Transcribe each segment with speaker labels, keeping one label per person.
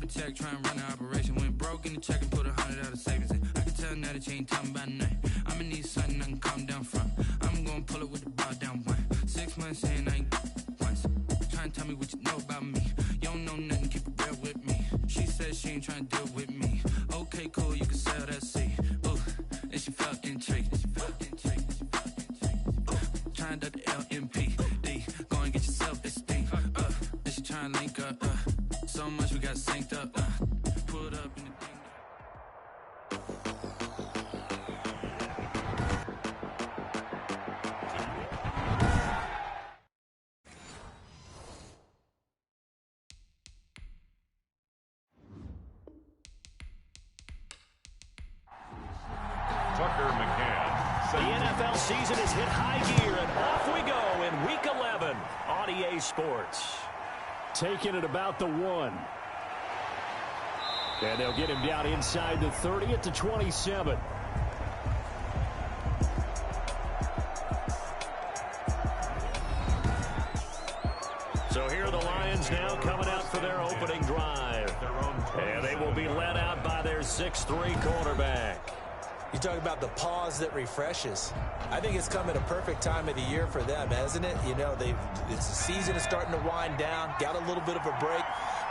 Speaker 1: a check, try and run the operation. Went broke in the check and put 100 out of savings in. I can tell now that you ain't talking about nothing. I'ma need something I can calm down from. I'm gonna pull it with the bar down one. 6 months in, I ain't once. Try and tell me what you know about me. You don't know nothing, keep it real with me. She said she ain't trying to deal with me. Okay, cool, you can sell that seat. Ooh, and she felt intrigued. Trying to the LMP. Go and get yourself esteem. And she trying to link up. So much we got synced up. Pulled up in the thing.
Speaker 2: The NFL season is hit high gear, and off we go in Week 11 on EA Sports. Taking it about the 1. And they'll get him down inside the 30 at the 27. So here are the Lions now coming out for their opening drive. And they will be led out by their 6'3" quarterback.
Speaker 3: You talk about the pause that refreshes. I think it's come at a perfect time of the year for them, hasn't it? You know, the season is starting to wind down, got a little bit of a break.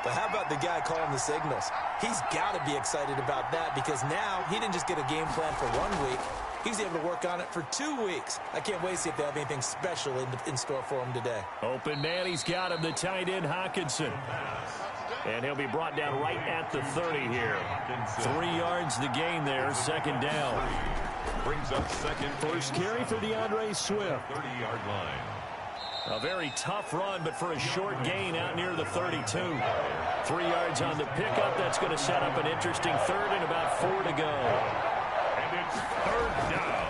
Speaker 3: But how about the guy calling the signals? He's got to be excited about that because now he didn't just get a game plan for 1 week. He's able to work on it for 2 weeks. I can't wait to see if they have anything special in store for him today.
Speaker 2: Open man, he's got him, the tight end Hawkinson. And he'll be brought down right at the 30 here. 3 yards the gain there, second down.
Speaker 4: Brings up second.
Speaker 2: First carry for DeAndre Swift.
Speaker 4: 30-yard line.
Speaker 2: A very tough run, but for a short gain out near the 32. 3 yards on the pickup. That's going to set up an interesting third and about 4 to go.
Speaker 4: And it's third down.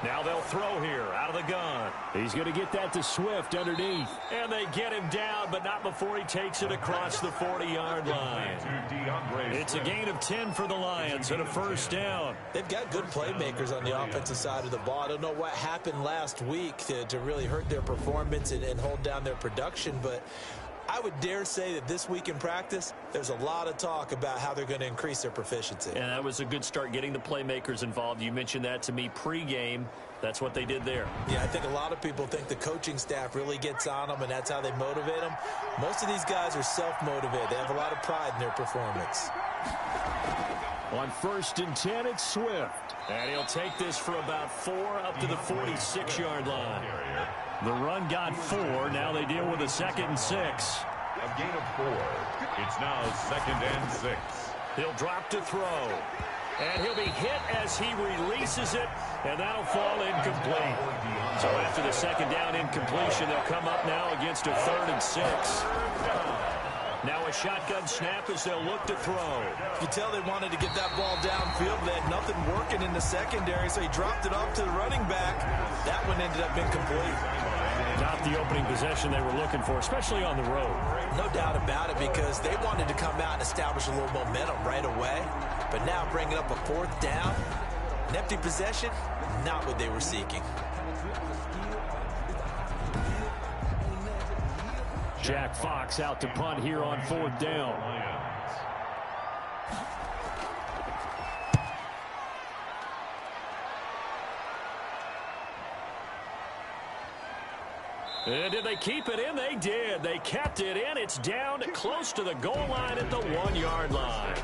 Speaker 2: Now they'll throw here out of the gun. He's going to get that to Swift underneath. And they get him down, but not before he takes it across the 40-yard line. It's a gain of 10 for the Lions and a first down.
Speaker 3: They've got good playmakers on the offensive side of the ball. I don't know what happened last week to really hurt their performance and hold down their production, but I would dare say that this week in practice, there's a lot of talk about how they're going to increase their proficiency.
Speaker 2: And that was a good start getting the playmakers involved. You mentioned that to me pregame. That's what they did there.
Speaker 3: Yeah, I think a lot of people think the coaching staff really gets on them, and that's how they motivate them. Most of these guys are self-motivated. They have a lot of pride in their performance.
Speaker 2: On 1st and 10, it's Swift. And he'll take this for about 4 up to the 46-yard line. The run got 4. Now they deal with a 2nd and 6.
Speaker 4: A gain of 4. It's now 2nd and 6.
Speaker 2: He'll drop to throw. And he'll be hit as he releases it, and that'll fall incomplete. So after the 2nd down incompletion, they'll come up now against a 3rd and 6. Now a shotgun snap as they'll look to throw.
Speaker 3: You tell they wanted to get that ball downfield. They had nothing working in the secondary, so he dropped it off to the running back. That one ended up incomplete.
Speaker 2: Not the opening possession they were looking for, especially on the road.
Speaker 3: No doubt about it, because they wanted to come out and establish a little momentum right away. But now bringing up a 4th down, an empty possession, not what they were seeking.
Speaker 2: Jack Fox out to punt here on 4th down. And did they keep it in? They did. They kept it in. It's down close to the goal line at the 1-yard line.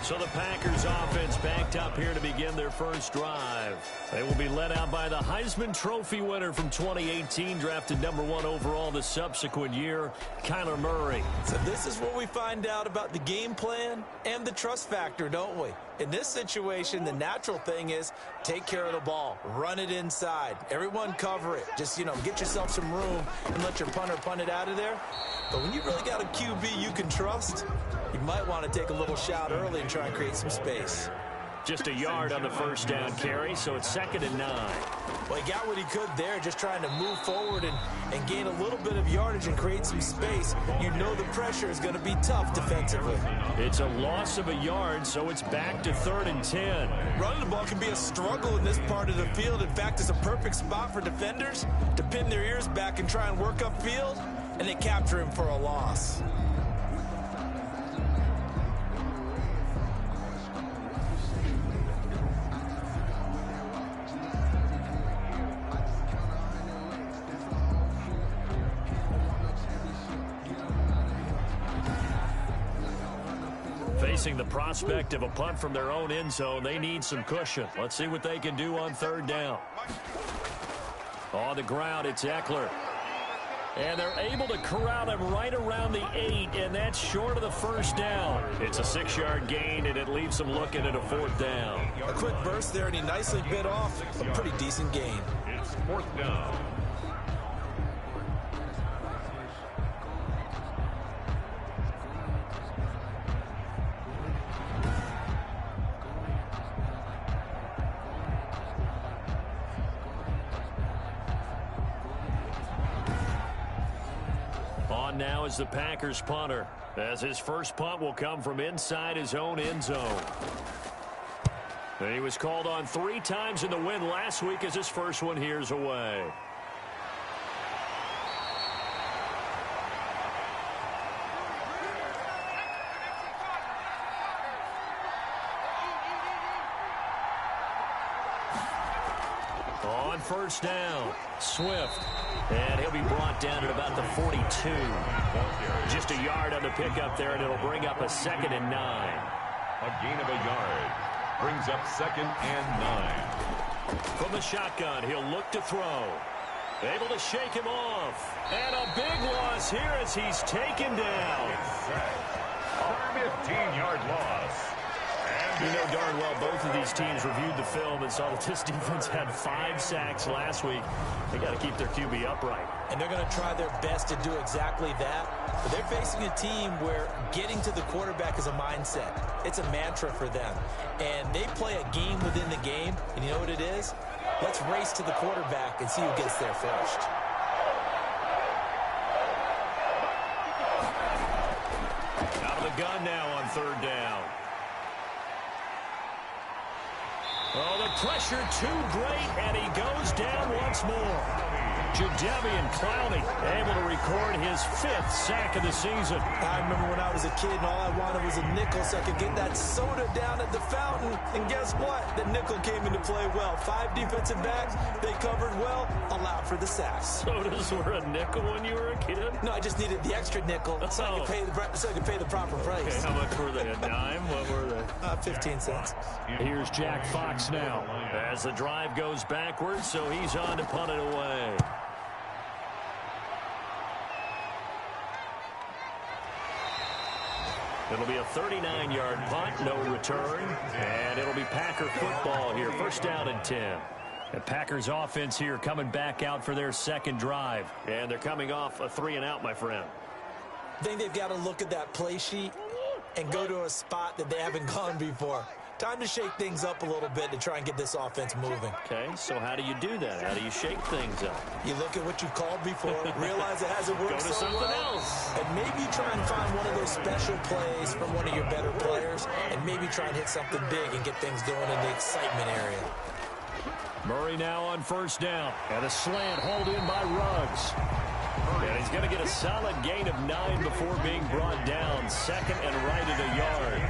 Speaker 2: So the Packers offense backed up here to begin their first drive. They will be led out by the Heisman Trophy winner from 2018, drafted #1 overall the subsequent year, Kyler Murray.
Speaker 3: So this is what we find out about the game plan and the trust factor, don't we? In this situation, the natural thing is take care of the ball, run it inside, everyone cover it. Just, get yourself some room and let your punter punt it out of there. But when you really got a QB you can trust, you might want to take a little shot early and try and create some space.
Speaker 2: Just a yard on the first down carry, so it's 2nd and 9.
Speaker 3: Well, he got what he could there, just trying to move forward and gain a little bit of yardage and create some space. You know the pressure is going to be tough defensively.
Speaker 2: It's a loss of a yard, so it's back to 3rd and 10.
Speaker 3: Running the ball can be a struggle in this part of the field. In fact, it's a perfect spot for defenders to pin their ears back and try and work upfield, and they capture him for a loss.
Speaker 2: Facing the prospect of a punt from their own end zone, they need some cushion. Let's see what they can do on third down. On the ground, it's Eckler. And they're able to corral him right around the 8, and that's short of the first down. It's a 6-yard gain, and it leaves them looking at a fourth down.
Speaker 3: A quick burst there, and he nicely bit off a pretty decent gain.
Speaker 4: It's fourth down.
Speaker 2: On now is the Packers punter, as his first punt will come from inside his own end zone. And he was called on 3 times in the win last week as his first one here's away. On first down, Swift. And he'll be brought down at about the 42. Just a yard on the pickup there, and it'll bring up a 2nd and 9.
Speaker 4: A gain of a yard. Brings up 2nd and 9.
Speaker 2: From the shotgun, he'll look to throw. Able to shake him off. And a big loss here as he's taken down.
Speaker 4: A 15-yard loss.
Speaker 2: You know darn well both of these teams reviewed the film and saw that this defense had 5 sacks last week. They got to keep their QB upright.
Speaker 3: And they're going to try their best to do exactly that. But they're facing a team where getting to the quarterback is a mindset. It's a mantra for them. And they play a game within the game. And you know what it is? Let's race to the quarterback and see who gets there first.
Speaker 2: Out of the gun now on third down. Oh, the pressure too great, and he goes down once more. Jadeveon Clowney able to record his 5th sack of the season.
Speaker 3: I remember when I was a kid and all I wanted was a nickel so I could get that soda down at the fountain. And guess what? The nickel came into play well. 5 defensive backs, they covered well, allowed for the sacks.
Speaker 2: Sodas were a nickel when you were a kid?
Speaker 3: No, I just needed the extra nickel so I could pay the proper price.
Speaker 2: Okay, how much were they? A dime? What were they?
Speaker 3: 15 cents.
Speaker 2: Here's Jack Fox now as the drive goes backwards, so he's on to punt it away. It'll be a 39-yard punt, no return, and it'll be Packer football here. First down and 10. The Packers offense here coming back out for their second drive, and they're coming off a 3-and-out, my friend.
Speaker 3: I think they've got to look at that play sheet and go to a spot that they haven't gone before. Time to shake things up a little bit to try and get this offense moving.
Speaker 2: Okay, so how do you do that? How do you shake things up?
Speaker 3: You look at what you called before, realize it hasn't worked
Speaker 2: Go to
Speaker 3: so
Speaker 2: something
Speaker 3: well,
Speaker 2: else.
Speaker 3: and maybe try and find one of those special plays from one of your better players, and maybe try and hit something big and get things going in the excitement area.
Speaker 2: Murray now on first down, and a slant hauled in by Ruggs. And he's going to get a solid gain of 9 before being brought down. 2nd and right at a yard.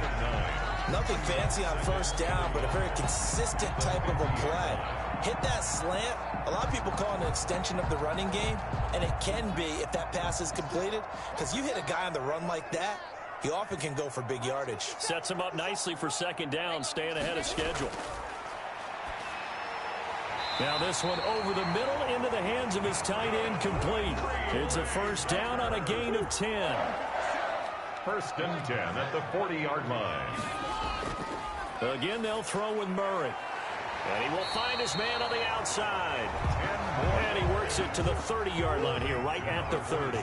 Speaker 3: Nothing fancy on first down, but a very consistent type of a play. Hit that slant. A lot of people call it an extension of the running game, and it can be if that pass is completed, because you hit a guy on the run like that, he often can go for big yardage.
Speaker 2: Sets him up nicely for second down, staying ahead of schedule. Now this one over the middle into the hands of his tight end, complete. It's a first down on a gain of 10.
Speaker 4: First and 10 at the 40-yard line.
Speaker 2: Again, they'll throw with Murray. And he will find his man on the outside. And he works it to the 30-yard line here, right at the 30.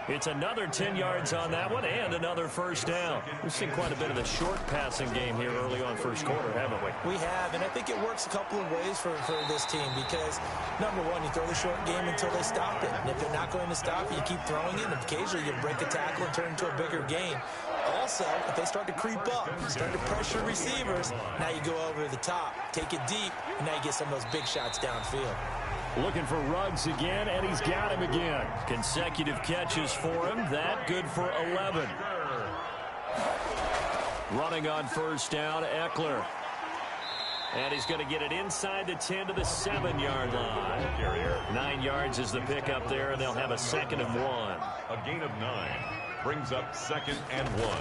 Speaker 2: It's another 10 yards on that one and another first down. We've seen quite a bit of the short passing game here early on first quarter, haven't we?
Speaker 3: We have, and I think it works a couple of ways for this team because, number one, you throw the short game until they stop it. And if they're not going to stop it, you keep throwing it, and occasionally you break a tackle and turn into a bigger gain. Also, if they start to creep up, start to pressure receivers, now you go over the top, take it deep, and now you get some of those big shots downfield.
Speaker 2: Looking for Ruggs again, and he's got him again. Consecutive catches for him. That good for 11. Running on first down, Eckler. And he's going to get it inside the 10 to the 7-yard line. 9 yards is the pickup there, and they'll have a 2nd and 1.
Speaker 4: A gain of 9 brings up 2nd and 1.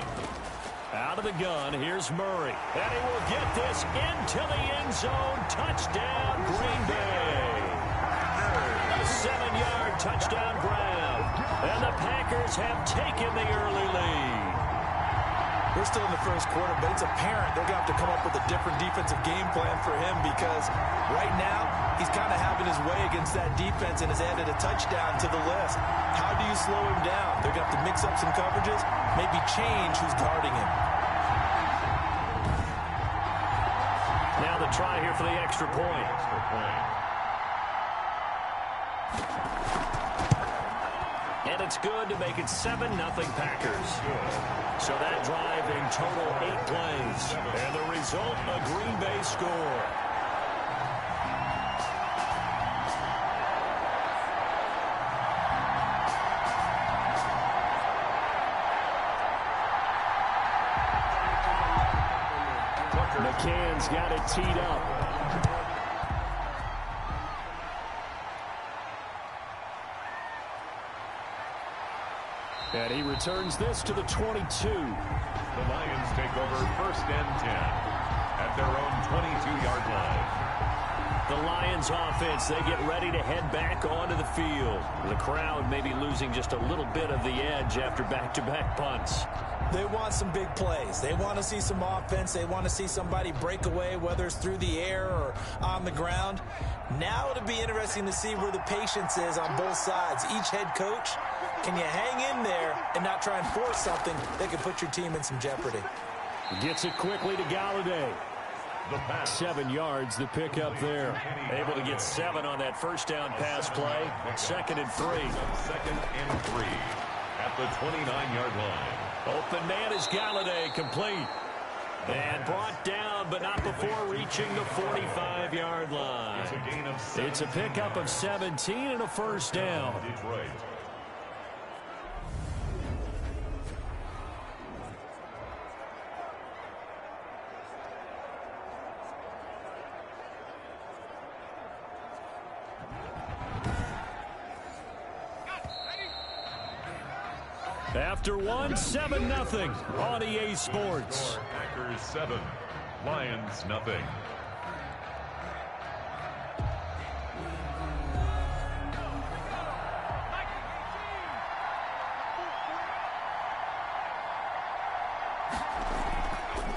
Speaker 2: Out of the gun, here's Murray. And he will get this into the end zone. Touchdown, Green Bay. A 7-yard touchdown grab. And the Packers have taken the early lead.
Speaker 3: We're still in the first quarter, but it's apparent they're going to have to come up with a different defensive game plan for him because right now he's kind of having his way against that defense and has added a touchdown to the list. How do you slow him down? They're going to have to mix up some coverages, maybe change who's guarding him.
Speaker 2: Now the try here for the extra point. And it's good to make it 7-0 Packers. So that drive in total 8 plays. And the result, a Green Bay score. McCann's got it teed up. And he returns this to the 22.
Speaker 4: The Lions take over 1st and 10 at their own 22-yard line.
Speaker 2: The Lions offense, they get ready to head back onto the field. The crowd may be losing just a little bit of the edge after back-to-back punts.
Speaker 3: They want some big plays. They want to see some offense. They want to see somebody break away, whether it's through the air or on the ground. Now it'll be interesting to see where the patience is on both sides. Each head coach, can you hang in there and not try and force something that could put your team in some jeopardy?
Speaker 2: Gets it quickly to Galladay. 7 yards, the pickup there. Able to get 7 on that first down pass play. 2nd and 3.
Speaker 4: 2nd and 3 at the 29-yard line.
Speaker 2: Open man is Galladay, complete. And brought down, but not before reaching the 45-yard line.
Speaker 4: It's a gain of 7.
Speaker 2: It's a pickup of 17 and a first down.
Speaker 4: Detroit.
Speaker 2: After one, 7-0 on EA Sports.
Speaker 4: Packers 7, Lions nothing.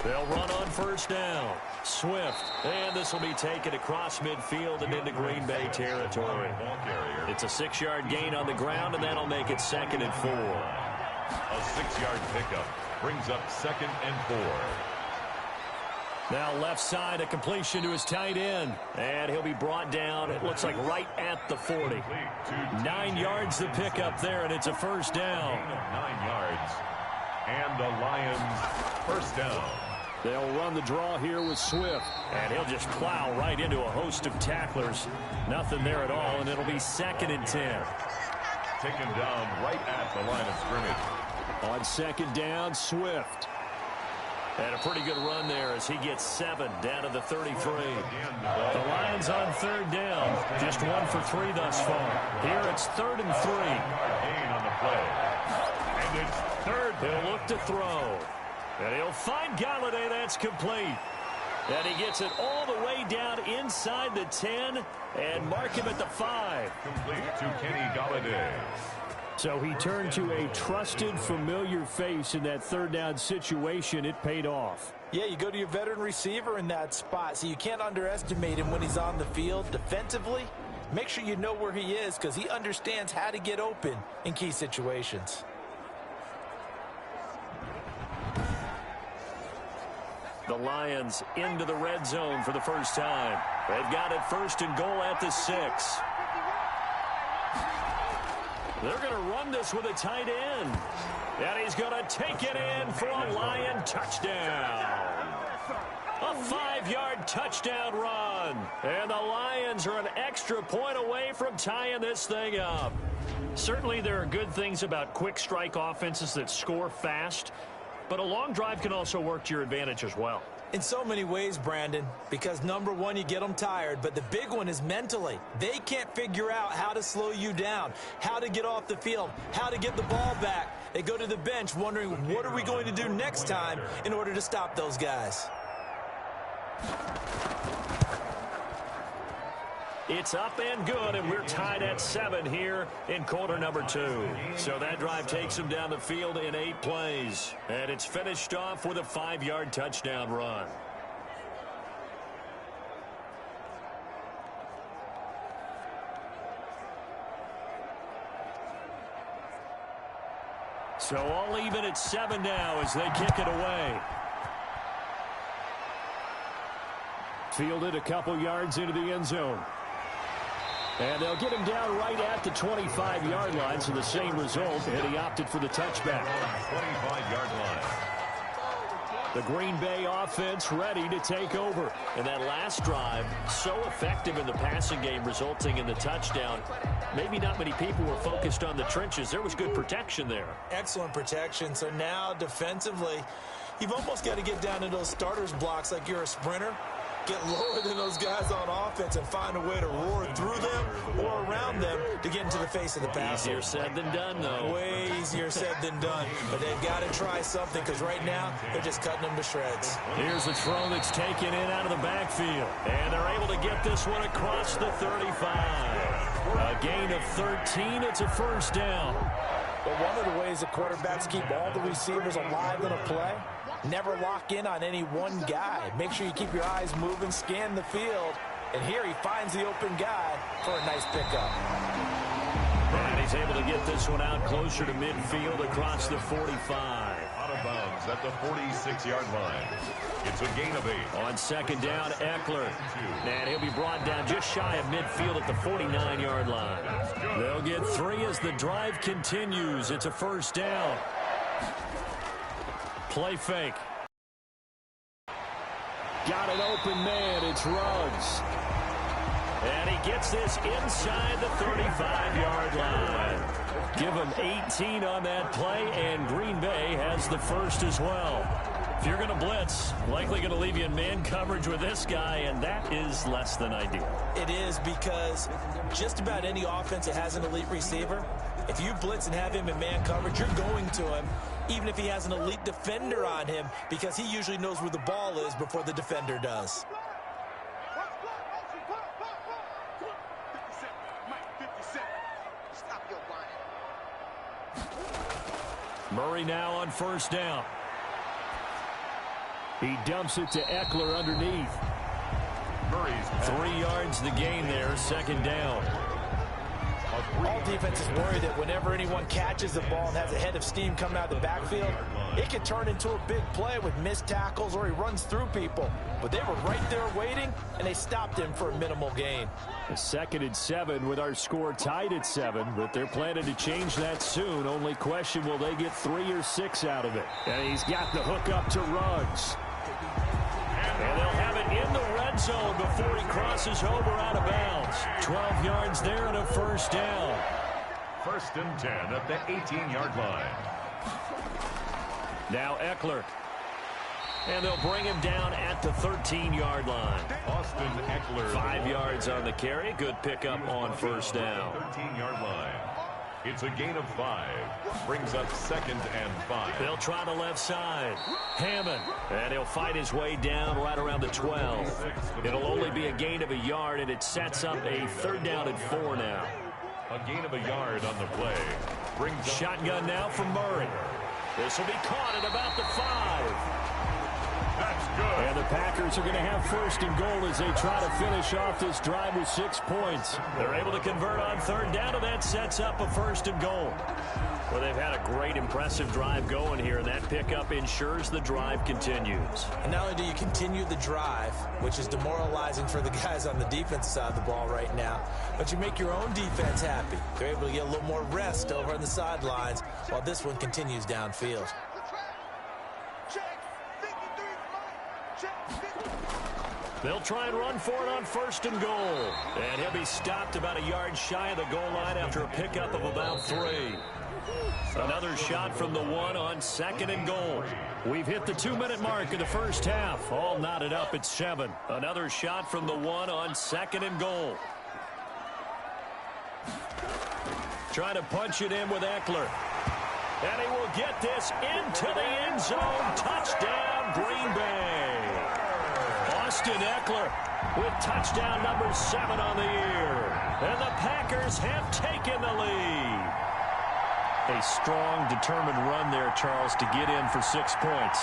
Speaker 2: They'll run on first down. Swift. And this will be taken across midfield and into Green Bay territory. It's a 6-yard gain on the ground, and that'll make it 2nd and 4.
Speaker 4: A 6-yard pickup brings up 2nd and 4.
Speaker 2: Now left side, a completion to his tight end. And he'll be brought down, it looks like right at the 40. 9 yards the pickup there, and it's a first down.
Speaker 4: 9 yards. And the Lions first down.
Speaker 2: They'll run the draw here with Swift. And he'll just plow right into a host of tacklers. Nothing there at all, and it'll be 2nd and 10.
Speaker 4: Taken down right at the line of scrimmage.
Speaker 2: On 2nd down, Swift. And a pretty good run there as he gets 7 down to the 33. The Lions on 3rd down. Just 1 for 3 thus far. Here it's 3rd and 3.
Speaker 4: Gain on the play. And it's 3rd.
Speaker 2: He'll look to throw. And he'll find Galladay. That's complete. And he gets it all the way down inside the 10 and mark him at the 5.
Speaker 4: Complete to Kenny Galladay.
Speaker 2: So he turned to a trusted, familiar face in that 3rd down situation. It paid off.
Speaker 3: Yeah, you go to your veteran receiver in that spot, so you can't underestimate him when he's on the field defensively. Make sure you know where he is because he understands how to get open in key situations.
Speaker 2: The Lions into the red zone for the first time. They've got it 1st and goal at the 6. They're going to run this with a tight end. And he's going to take it in for a Lion touchdown. A 5-yard touchdown run. And the Lions are an extra point away from tying this thing up. Certainly there are good things about quick strike offenses that score fast. But a long drive can also work to your advantage as well.
Speaker 3: In so many ways, Brandon, because number one, you get them tired, but the big one is mentally. They can't figure out how to slow you down, how to get off the field, how to get the ball back. They go to the bench wondering, what are we going to do next time in order to stop those guys?
Speaker 2: It's up and good, and we're tied at 7 here in quarter number 2. So that drive takes them down the field in 8 plays. And it's finished off with a 5-yard touchdown run. So all even at 7 now as they kick it away. Fielded a couple yards into the end zone. And they'll get him down right at the 25-yard line, so the same result, and he opted for the touchback.
Speaker 4: 25-yard line.
Speaker 2: The Green Bay offense ready to take over. And that last drive, so effective in the passing game, resulting in the touchdown. Maybe not many people were focused on the trenches. There was good protection there.
Speaker 3: Excellent protection. So now defensively, you've almost got to get down to those starters blocks like you're a sprinter. Get lower than those guys on offense and find a way to roar through them or around them to get into the face of the passer.
Speaker 2: Easier said than done, though.
Speaker 3: Way easier said than done. But they've got to try something because right now they're just cutting them to shreds.
Speaker 2: Here's a throw that's taken in out of the backfield. And they're able to get this one across the 35. A gain of 13. It's a first down.
Speaker 3: But one of the ways the quarterbacks keep all the receivers alive in a play, never lock in on any one guy. Make sure you keep your eyes moving, scan the field. And here he finds the open guy for a nice pickup.
Speaker 2: And he's able to get this one out closer to midfield across the 45.
Speaker 4: Out of bounds at the 46-yard line. It's a gain of 8.
Speaker 2: On second down, Eckler. And he'll be brought down just shy of midfield at the 49-yard line. They'll get 3 as the drive continues. It's a first down. Play fake. Got an open man. It's Ruggs. And he gets this inside the 35-yard line. Give him 18 on that play, and Green Bay has the first as well. If you're going to blitz, likely going to leave you in man coverage with this guy, and that is less than ideal.
Speaker 3: It is, because just about any offense that has an elite receiver, if you blitz and have him in man coverage, you're going to him, even if he has an elite defender on him, because he usually knows where the ball is before the defender does.
Speaker 2: Murray now on first down. He dumps it to Eckler underneath.
Speaker 4: Murray's
Speaker 2: 3 yards the gain there, second down.
Speaker 3: All defenses worry that whenever anyone catches the ball and has a head of steam coming out of the backfield, it can turn into a big play with missed tackles or he runs through people. But they were right there waiting, and they stopped him for a minimal gain.
Speaker 2: A 2nd and 7 with our score tied at 7, but they're planning to change that soon. Only question, will they get 3 or 6 out of it? And he's got the hook up to Ruggs. And they'll have it in the red zone before he crosses over out of bounds. 12 yards there and a first down.
Speaker 4: 1st and 10 at the 18-yard line.
Speaker 2: Now Eckler. And they'll bring him down at the 13-yard line.
Speaker 4: Austin Eckler.
Speaker 2: 5 yards on the carry. Good pickup on first down.
Speaker 4: 13-yard line. It's a gain of 5. Brings up 2nd and 5.
Speaker 2: They'll try the left side. Hammond. And he'll fight his way down right around the 12. It'll only be a gain of a yard, and it sets up a 3rd down and 4 now.
Speaker 4: A gain of a yard on the play. Brings
Speaker 2: Shotgun now from Murray. This will be caught at about the 5.
Speaker 4: That's good.
Speaker 2: And the Packers are going to have 1st and goal as they try to finish off this drive with 6 points. They're able to convert on 3rd down, and that sets up a 1st and goal. Well, they've had a great, impressive drive going here, and that pickup ensures the drive continues.
Speaker 3: And not only do you continue the drive, which is demoralizing for the guys on the defense side of the ball right now, but you make your own defense happy. They're able to get a little more rest over on the sidelines while this one continues downfield.
Speaker 2: They'll try and run for it on 1st and goal. And he'll be stopped about a yard shy of the goal line after a pickup of about 3. Another shot from the one on 2nd and goal. We've hit the 2-minute mark of the first half. All knotted up at 7. Another shot from the one on 2nd and goal. Trying to punch it in with Eckler. And he will get this into the end zone. Touchdown, Green Bay. Austin Eckler with touchdown number 7 on the year. And the Packers have taken the lead. A strong, determined run there, Charles, to get in for 6 points.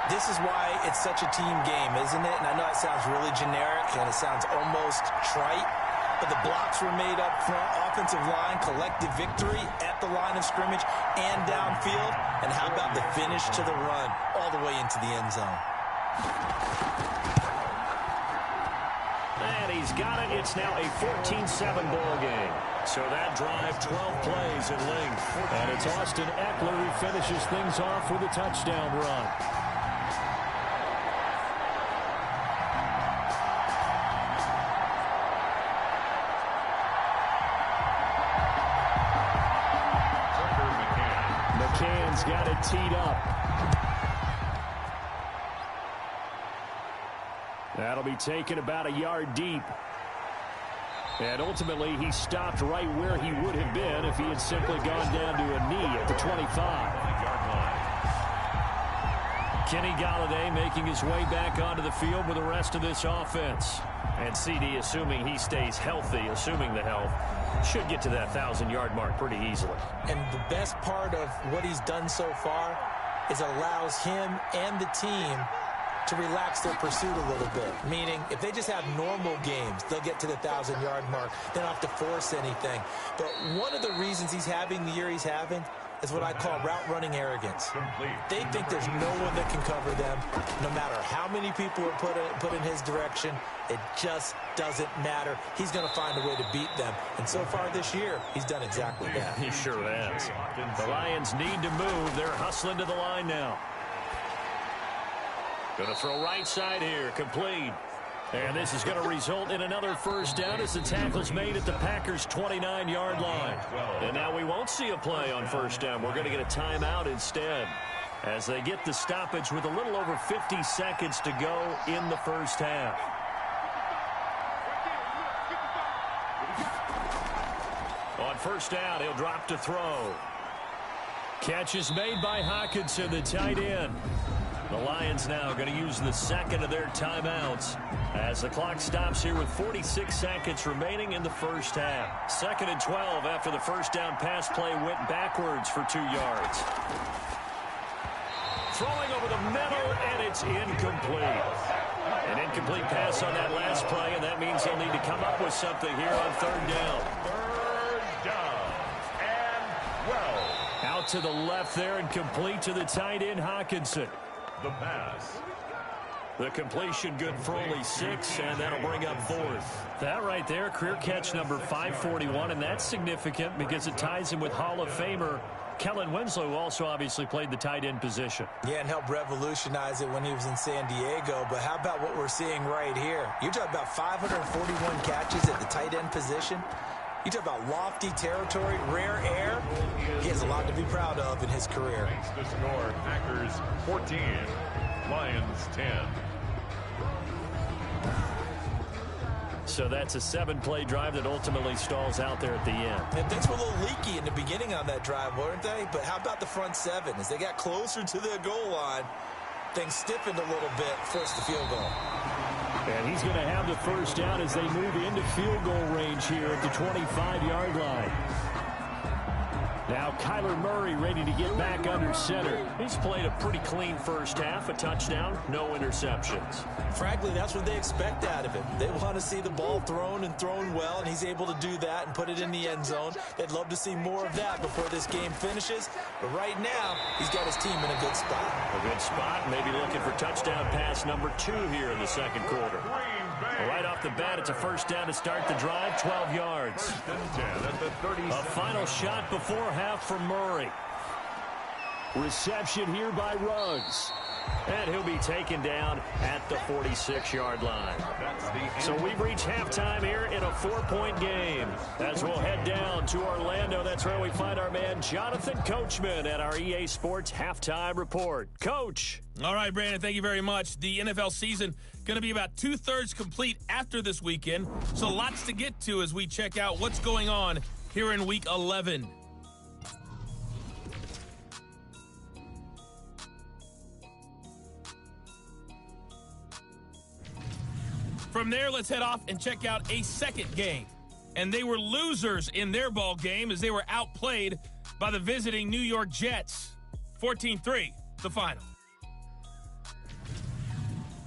Speaker 3: This is why it's such a team game, isn't it? And I know it sounds really generic and it sounds almost trite, but the blocks were made up front, offensive line, collective victory at the line of scrimmage and downfield. And how about the finish to the run all the way into the end zone?
Speaker 2: And he's got it. It's now a 14-7 ball game. So that drive, 12 plays in length. And it's Austin Eckler who finishes things off with a touchdown run. McCann's got it teed up. That'll be taken about a yard deep. And ultimately, he stopped right where he would have been if he had simply gone down to a knee at the 25. Kenny Golladay making his way back onto the field with the rest of this offense. And CD, assuming he stays healthy, assuming the health, should get to that 1,000-yard mark pretty easily.
Speaker 3: And the best part of what he's done so far is allows him and the team to relax their pursuit a little bit. Meaning, if they just have normal games, they'll get to the 1,000-yard mark. They don't have to force anything. But one of the reasons he's having the year he's having is what I call route running arrogance. They think there's no one that can cover them. No matter how many people are put in his direction, it just doesn't matter. He's going to find a way to beat them. And so far this year, he's done exactly that.
Speaker 2: He sure has. The Lions need to move. They're hustling to the line now. Going to throw right side here, complete. And this is going to result in another first down as the tackle's made at the Packers' 29-yard line. And now we won't see a play on first down. We're going to get a timeout instead as they get the stoppage with a little over 50 seconds to go in the first half. On first down, he'll drop to throw. Catch is made by Hockenson, the tight end. The Lions now going to use the second of their timeouts as the clock stops here with 46 seconds remaining in the first half. 2nd and 12 after the first down pass play went backwards for 2 yards. Throwing over the middle, and it's incomplete. An incomplete pass on that last play, and that means they'll need to come up with something here on 3rd down.
Speaker 4: 3rd down and 12.
Speaker 2: Out to the left there and complete to the tight end, Hockenson.
Speaker 4: The pass.
Speaker 2: The completion good for only 6, and that'll bring up 4th. That right there, career catch number 541, and that's significant because it ties him with Hall of Famer Kellen Winslow, who also obviously played the tight end position.
Speaker 3: Yeah, and helped revolutionize it when he was in San Diego. But how about what we're seeing right here? You're talking about 541 catches at the tight end position. You talk about lofty territory, rare air. He has a lot to be proud of in his career.
Speaker 4: Makes the score Packers 14, Lions 10.
Speaker 2: So that's a 7-play drive that ultimately stalls out there at the end.
Speaker 3: And things were a little leaky in the beginning on that drive, weren't they? But how about the front 7? As they got closer to the goal line, things stiffened a little bit, forced the field goal.
Speaker 2: And he's going to have the first down as they move into field goal range here at the 25-yard line. Now Kyler Murray ready to get back under center. He's played a pretty clean first half, a touchdown, no interceptions.
Speaker 3: Frankly, that's what they expect out of him. They want to see the ball thrown and thrown well, and he's able to do that and put it in the end zone. They'd love to see more of that before this game finishes. But right now, he's got his team in a good spot.
Speaker 2: A good spot, maybe looking for touchdown pass number 2 here in the second quarter. Right off the bat, it's a first down to start the drive, 12 yards. A final shot before half from Murray. Reception here by Ruggs. And he'll be taken down at the 46-yard line. So we've reached halftime here in a 4-point game. As we'll head down to Orlando, that's where we find our man Jonathan Coachman at our EA Sports Halftime Report. Coach.
Speaker 5: All right, Brandon, thank you very much. The NFL season going to be about 2/3 complete after this weekend. So lots to get to as we check out what's going on here in Week 11. From there, let's head off and check out a second game. And they were losers in their ball game as they were outplayed by the visiting New York Jets. 14-3, the final.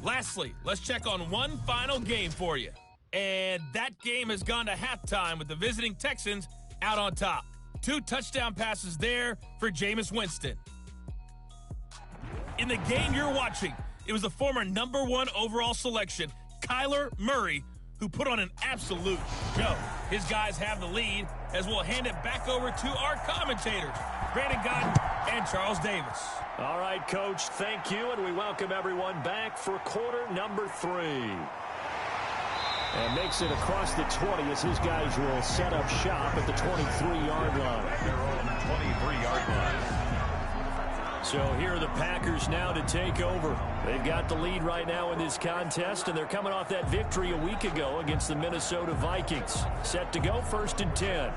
Speaker 5: Lastly, let's check on one final game for you. And that game has gone to halftime with the visiting Texans out on top. 2 touchdown passes there for Jameis Winston. In the game you're watching, it was the former #1 overall selection, Kyler Murray, who put on an absolute show. His guys have the lead as we'll hand it back over to our commentators, Brandon Godden and Charles Davis.
Speaker 2: All right, Coach, thank you, and we welcome everyone back for quarter number 3. And makes it across the 20 as his guys will set up shop at the 23-yard line.
Speaker 4: At their own 23-yard line.
Speaker 2: So here are the Packers now to take over. They've got the lead right now in this contest, and they're coming off that victory a week ago against the Minnesota Vikings. Set to go, 1st and 10.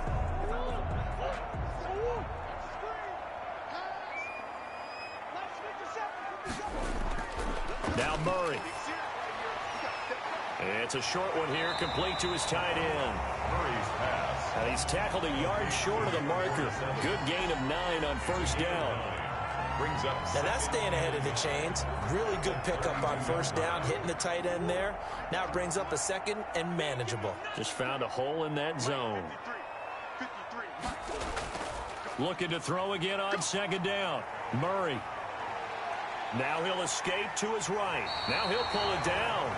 Speaker 2: Now Murray. It's a short one here, complete to his tight end.
Speaker 4: Murray's pass.
Speaker 2: He's tackled a yard short of the marker. Good gain of 9 on 1st down.
Speaker 4: Brings up
Speaker 3: Now that's staying ahead of the chains. Really good pickup on 1st down, hitting the tight end there. Now it brings up a 2nd and manageable.
Speaker 2: Just found a hole in that zone. Looking to throw again on 2nd down. Murray. Now he'll escape to his right. Now he'll pull it down.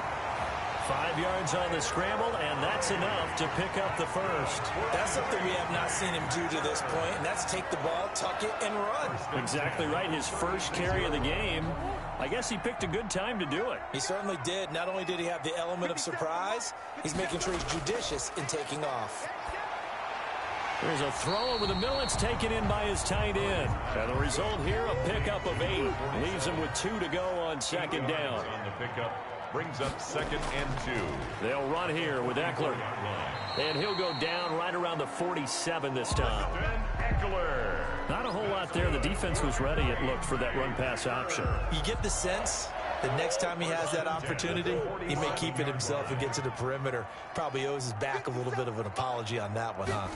Speaker 2: 5 yards on the scramble, and that's enough to pick up the 1st.
Speaker 3: That's something we have not seen him do to this point, and that's take the ball, tuck it, and run.
Speaker 2: Exactly right. His first carry of the game. I guess he picked a good time to do it.
Speaker 3: He certainly did. Not only did he have the element of surprise, he's making sure he's judicious in taking off.
Speaker 2: There's a throw over the middle. It's taken in by his tight end. And the result here, a pickup of 8. Leaves him with 2 to go on 2nd down.
Speaker 4: on the pickup. Brings up 2nd and 2.
Speaker 2: They'll run here with Eckler. And he'll go down right around the 47 this time.
Speaker 4: Eckler.
Speaker 2: Not a whole lot there. The defense was ready, it looked, for that run-pass option.
Speaker 3: You get the sense that next time he has that opportunity, he may keep it himself and get to the perimeter. Probably owes his back a little bit of an apology on that one, huh?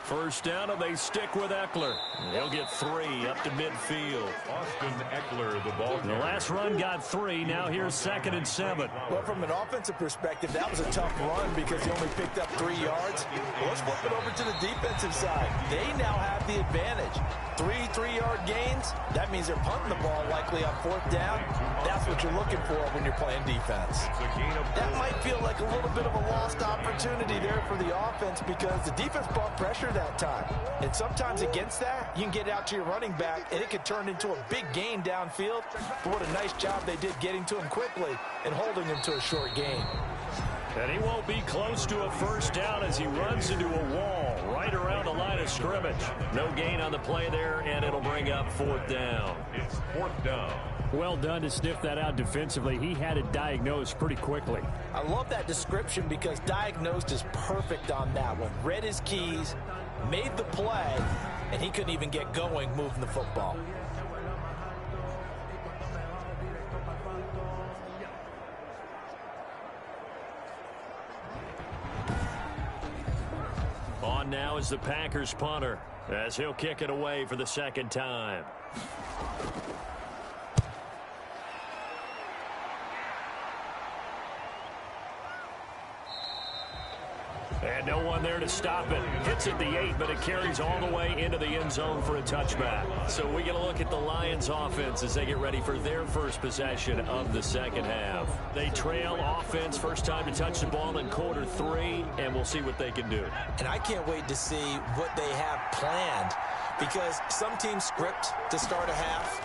Speaker 2: 1st down, and they stick with Eckler. He'll get 3 up to midfield.
Speaker 4: Austin Eckler, the ball
Speaker 2: The
Speaker 4: carrier.
Speaker 2: last run got 3. Now here's 2nd and 7.
Speaker 3: Well, from an offensive perspective, that was a tough run because he only picked up 3 yards. Well, let's flip it over to the defensive side. They now have the advantage. 3 3-yard gains. That means they're punting the ball likely on 4th down. That's what you're looking for when you're playing defense.
Speaker 4: It's a gain of 4.
Speaker 3: That might feel like a little bit of a lost opportunity there for the offense because the defense brought pressure that time. And sometimes against that, you can get out to your running back, and it could turn into a big gain downfield. But what a nice job they did getting to him quickly and holding him to a short gain.
Speaker 2: And he won't be close to a 1st down as he runs into a wall right around the line of scrimmage. No gain on the play there, and it'll bring up 4th down.
Speaker 4: It's 4th down.
Speaker 2: Well done to sniff that out defensively. He had it diagnosed pretty quickly.
Speaker 3: I love that description because diagnosed is perfect on that one. Read his keys, made the play, and he couldn't even get going moving the football.
Speaker 2: On now is the Packers punter as he'll kick it away for the 2nd time. And no one there to stop it. Hits at the 8, but it carries all the way into the end zone for a touchback. So we get a look at the Lions offense as they get ready for their first possession of the 2nd half. They trail offense, first time to touch the ball in quarter 3, and we'll see what they can do.
Speaker 3: And I can't wait to see what they have planned because some teams script to start a half.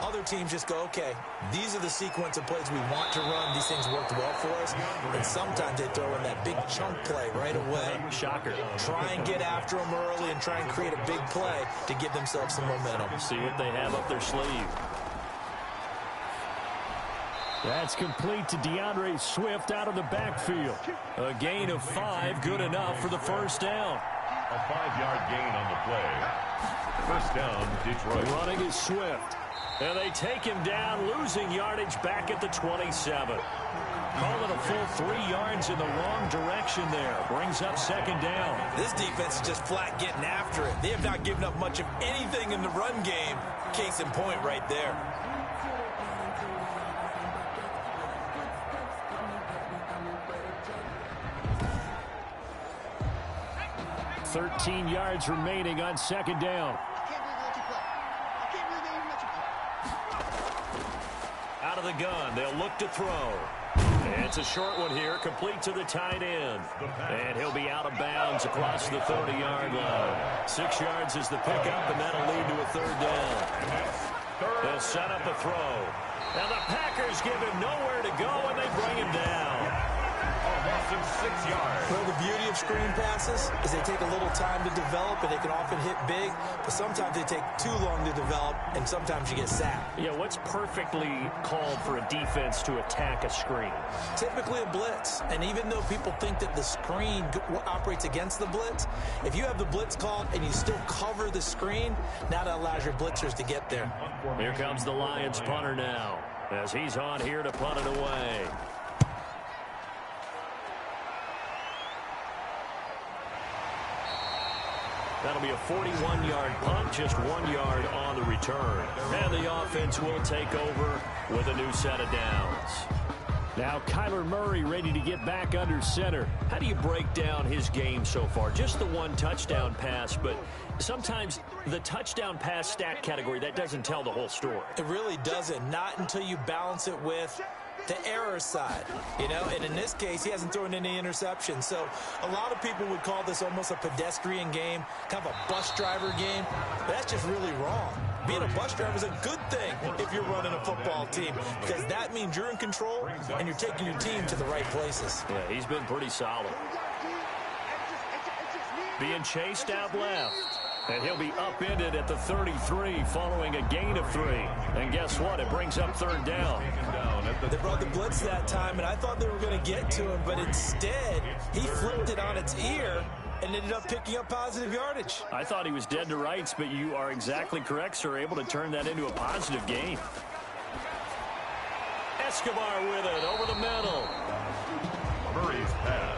Speaker 3: other teams just go, okay, these are the sequence of plays we want to run. These things worked well for us. And sometimes they throw in that big chunk play right away.
Speaker 2: Shocker.
Speaker 3: Try and get after them early and try and create a big play to give themselves some momentum.
Speaker 2: See what they have up their sleeve. That's complete to DeAndre Swift out of the backfield. A gain of 5, good enough for the first down.
Speaker 4: A 5-yard gain on the play. First down, Detroit.
Speaker 2: Running is Swift. And they take him down, losing yardage back at the 27. Call it a full 3 yards in the wrong direction there. Brings up second down.
Speaker 3: This defense is just flat getting after it. They have not given up much of anything in the run game. Case in point right there.
Speaker 2: 13 yards remaining on second down. Out of the gun, they'll look to throw. And it's a short one here, complete to the tight end. And he'll be out of bounds across the 30-yard line. 6 yards is the pickup, and that'll lead to a third down. They'll set up a throw. Now the Packers give him nowhere to go, and they bring him down.
Speaker 4: Loss of 6 yards.
Speaker 3: Well, the beauty of screen passes is they take a little time to develop, and they can often hit big, but sometimes they take too long to develop, and sometimes you get sacked.
Speaker 2: Yeah, what's perfectly called for a defense to attack a screen?
Speaker 3: Typically a blitz, and even though people think that the screen operates against the blitz, if you have the blitz called and you still cover the screen, now that allows your blitzers to get there.
Speaker 2: Here comes the Lions punter now, as he's on here to punt it away. That'll be a 41-yard punt, just 1 yard on the return. And the offense will take over with a new set of downs. Now Kyler Murray ready to get back under center. How do you break down his game so far? Just the one touchdown pass, but sometimes the touchdown pass stat category, that doesn't tell the whole story.
Speaker 3: It really doesn't, not until you balance it with the error side, you know, and in this case, he hasn't thrown any interceptions. So a lot of people would call this almost a pedestrian game, kind of a bus driver game, but that's just really wrong. Being a bus driver is a good thing if you're running a football team, because that means you're in control and you're taking your team to the right places.
Speaker 2: Yeah, he's been pretty solid. Being chased out left. And he'll be upended at the 33 following a gain of 3. And guess what? It brings up third down.
Speaker 3: They brought the blitz that time, and I thought they were going to get to him, but instead, he flipped it on its ear and ended up picking up positive yardage.
Speaker 2: I thought he was dead to rights, but you are exactly correct, sir. Able to turn that into a positive gain. Escobar with it over the middle.
Speaker 4: Murray's pass.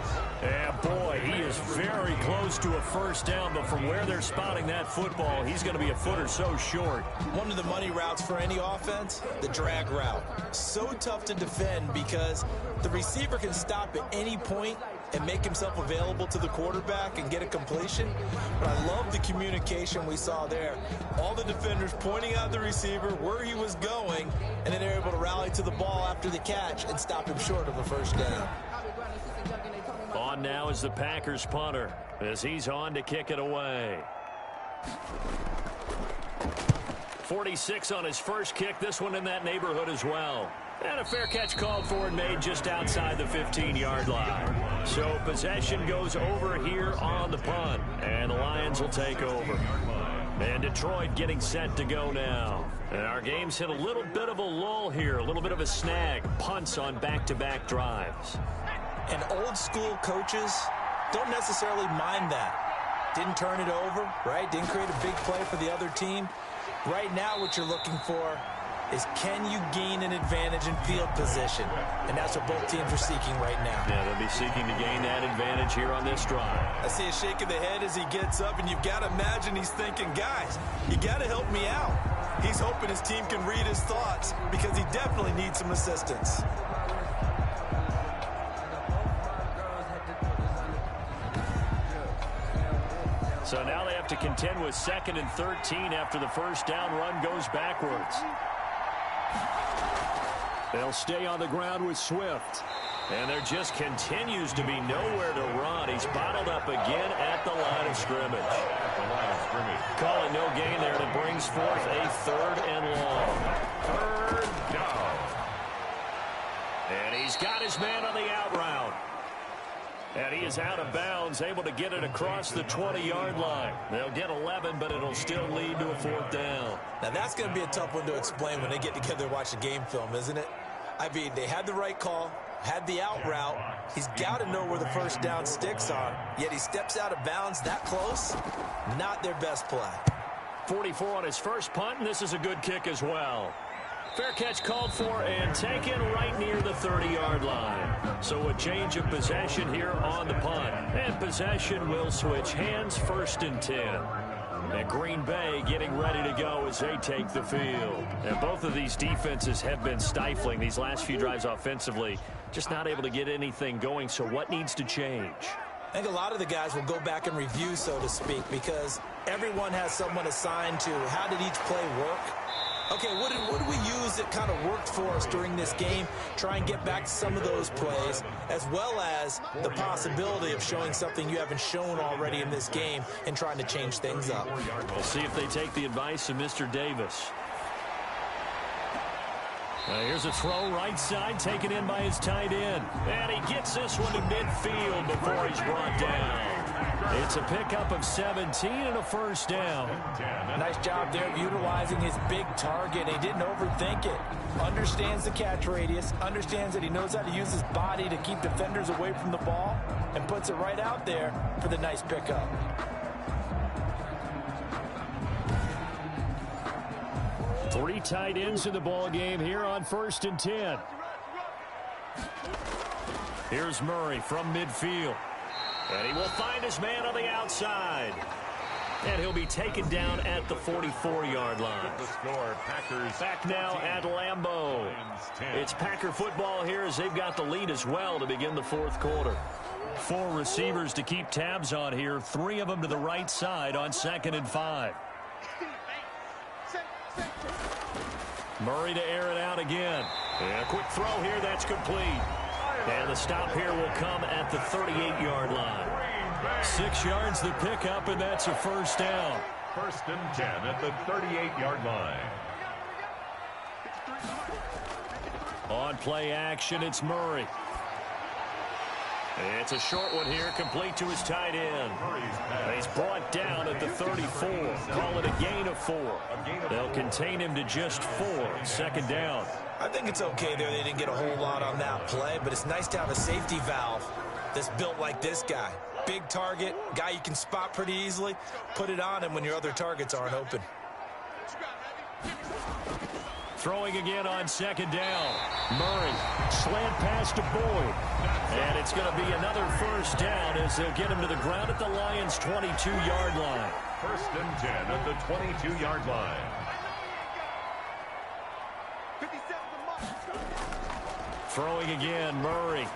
Speaker 2: And boy, he is very close to a first down, but from where they're spotting that football, he's going to be a foot or so short.
Speaker 3: One of the money routes for any offense, the drag route. So tough to defend because the receiver can stop at any point and make himself available to the quarterback and get a completion. But I love the communication we saw there. All the defenders pointing out the receiver, where he was going, and then they're able to rally to the ball after the catch and stop him short of a first down.
Speaker 2: On now is the Packers punter as he's on to kick it away. 46 on his first kick, this one in that neighborhood as well. And a fair catch called for and made just outside the 15-yard line. So possession goes over here on the punt, and the Lions will take over. And Detroit getting set to go now. And our game's hit a little bit of a lull here, a little bit of a snag. Punts on back-to-back drives.
Speaker 3: And old school coaches don't necessarily mind that. Didn't turn it over, right? Didn't create a big play for the other team. Right now what you're looking for is, can you gain an advantage in field position? And that's what both teams are seeking right now.
Speaker 2: Yeah, they'll be seeking to gain that advantage here on this drive.
Speaker 3: I see a shake of the head as he gets up, and you've got to imagine he's thinking, guys, you got to help me out. He's hoping his team can read his thoughts because he definitely needs some assistance.
Speaker 2: So now they have to contend with 2nd and 13 after the first down run goes backwards. They'll stay on the ground with Swift. And there just continues to be nowhere to run. He's bottled up again at the line of scrimmage. Calling no gain there, and it brings forth a 3rd and long.
Speaker 4: third down.
Speaker 2: And he's got his man on the out route. And he is out of bounds, able to get it across the 20-yard line. They'll get 11, but it'll still lead to a fourth down.
Speaker 3: Now, that's going to be a tough one to explain when they get together and watch the game film, isn't it? I mean, they had the right call, had the out route. He's got to know where the first down sticks are, yet he steps out of bounds that close. Not their best play.
Speaker 2: 44 on his first punt, and this is a good kick as well. Fair catch called for and taken right near the 30-yard line. So a change of possession here on the punt. And possession will switch hands, 1st and 10. And Green Bay getting ready to go as they take the field. And both of these defenses have been stifling these last few drives offensively. Just not able to get anything going, so what needs to change?
Speaker 3: I think a lot of the guys will go back and review, so to speak, because everyone has someone assigned to how did each play work. Okay, what do we use that kind of worked for us during this game? Try and get back to some of those plays, as well as the possibility of showing something you haven't shown already in this game and trying to change things up.
Speaker 2: We'll see if they take the advice of Mr. Davis. Here's a throw right side, taken in by his tight end. And he gets this one to midfield before he's brought down. It's a pickup of 17 and a first down.
Speaker 3: Nice job there of utilizing his big target. He didn't overthink it. Understands the catch radius, understands that he knows how to use his body to keep defenders away from the ball, and puts it right out there for the nice pickup.
Speaker 2: Three tight ends in the ball game here on 1st and 10. Here's Murray from midfield. And he will find his man on the outside. And he'll be taken down at the 44-yard line.
Speaker 4: The score, Packers
Speaker 2: back now at Lambeau. It's Packer football here as they've got the lead as well to begin the fourth quarter. 4 receivers to keep tabs on here. 3 of them to the right side on 2nd and 5. Murray to air it out again. And a quick throw here, that's complete. And the stop here will come at the 38-yard line. 6 yards the pickup, and that's a first down.
Speaker 4: 1st and 10 at the 38-yard line.
Speaker 2: On play action, it's Murray. It's a short one here, complete to his tight end. He's brought down at the 34. Call it a gain of 4. They'll contain him to just 4. 2nd down.
Speaker 3: I think it's okay there. They didn't get a whole lot on that play, but it's nice to have a safety valve that's built like this guy. Big target, guy you can spot pretty easily. Put it on him when your other targets aren't open.
Speaker 2: Throwing again on 2nd down. Murray, slant pass to Boyd. And it's going to be another first down as they'll get him to the ground at the Lions' 22-yard line.
Speaker 4: 1st and 10 at the 22-yard line.
Speaker 2: Throwing again, Murray.